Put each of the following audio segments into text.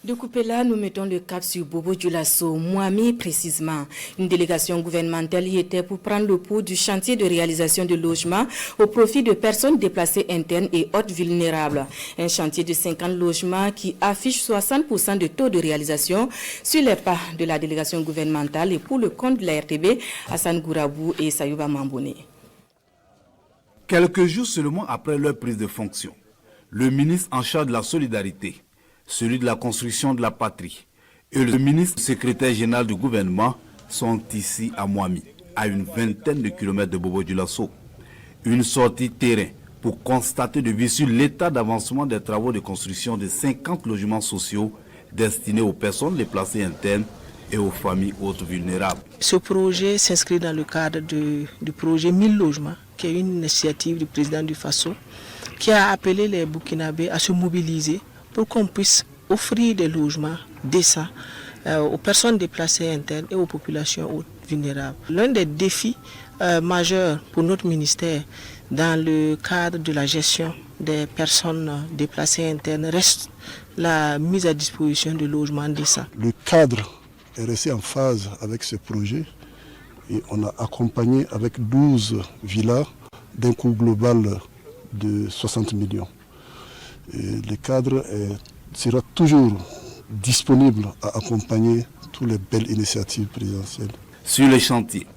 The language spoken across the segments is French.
De Coupéla, nous mettons le cap sur Bobo Dioulasso, Moami précisément. Une délégation gouvernementale y était pour prendre le pouls du chantier de réalisation de logements au profit de personnes déplacées internes et autres vulnérables. Un chantier de 50 logements qui affiche 60% de taux de réalisation sur les pas de la délégation gouvernementale et pour le compte de la RTB, Hassan Gourabou et Sayouba Mamboune. Quelques jours seulement après leur prise de fonction, le ministre en charge de la solidarité, celui de la construction de la patrie et le ministre secrétaire général du gouvernement sont ici à Moami, à une vingtaine de kilomètres de Bobo Dioulasso. Une sortie terrain pour constater de visu l'état d'avancement des travaux de construction de 50 logements sociaux destinés aux personnes déplacées internes et aux familles autres vulnérables. Ce projet s'inscrit dans le cadre du projet 1000 logements, qui est une initiative du président du Faso, qui a appelé les Burkinabés à se mobiliser pour qu'on puisse offrir des logements décents aux personnes déplacées internes et aux populations vulnérables. L'un des défis majeurs pour notre ministère dans le cadre de la gestion des personnes déplacées internes reste la mise à disposition de logements décents. Le cadre est resté en phase avec ce projet et on a accompagné avec 12 villas d'un coût global de 60 millions. Et le cadre sera toujours disponible à accompagner toutes les belles initiatives présidentielles. Sur les chantiers,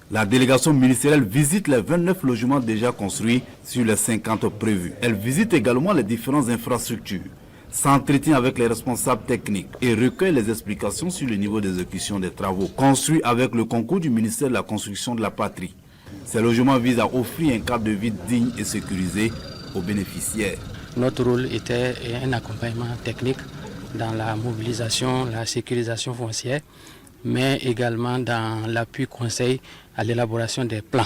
la délégation ministérielle visite les 29 logements déjà construits sur les 50 prévus. Elle visite également les différentes infrastructures, s'entretient avec les responsables techniques et recueille les explications sur le niveau d'exécution des travaux construits avec le concours du ministère de la Construction de la Patrie. Ces logements visent à offrir un cadre de vie digne et sécurisé aux bénéficiaires. Notre rôle était un accompagnement technique dans la mobilisation, la sécurisation foncière, mais également dans l'appui conseil à l'élaboration des plans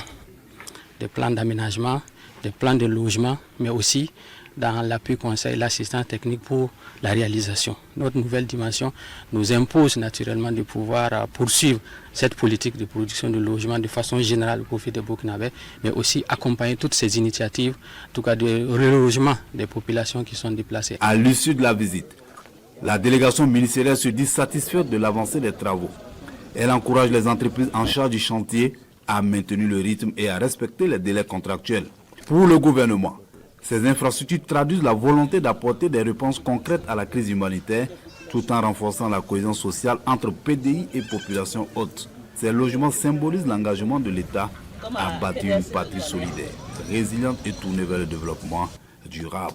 d'aménagement, des plans de logement, mais aussi dans l'appui conseil, l'assistance technique pour la réalisation. Notre nouvelle dimension nous impose naturellement de pouvoir poursuivre cette politique de production de logements de façon générale au profit des Burkinabés, mais aussi accompagner toutes ces initiatives, en tout cas de relogement des populations qui sont déplacées. À l'issue de la visite, la délégation ministérielle se dit satisfaite de l'avancée des travaux. Elle encourage les entreprises en charge du chantier à maintenir le rythme et à respecter les délais contractuels. Pour le gouvernement, ces infrastructures traduisent la volonté d'apporter des réponses concrètes à la crise humanitaire tout en renforçant la cohésion sociale entre PDI et population haute. Ces logements symbolisent l'engagement de l'État à bâtir une patrie solidaire, résiliente et tournée vers le développement durable.